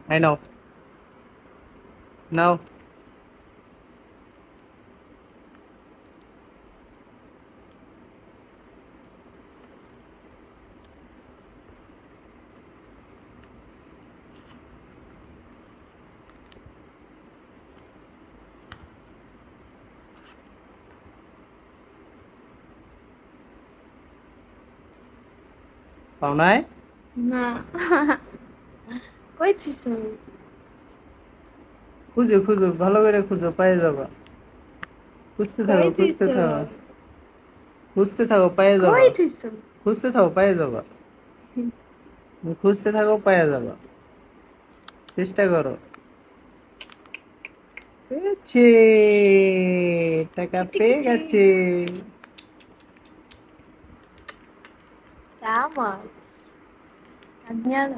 এই নাও, নাও। পাও নাই? না। কই থুইছো? খুঁজো খুঁজো, ভালো করে খুঁজো, পেয়ে যাবা। খুঁজতে কই থাকো, খুঁজতে থুইছো? থাকো, খুঁজতে থাকো, পেয়ে কই যাবা। থুইছো? খুঁজতে থাকো, পেয়ে যাবা। তুমি খুঁজতে থাকো, পেয়ে যাবা। চেষ্টা করো। পেয়েছে, টাকা কিটি পেয়ে কিটি। গেছে। আমার। আমি আর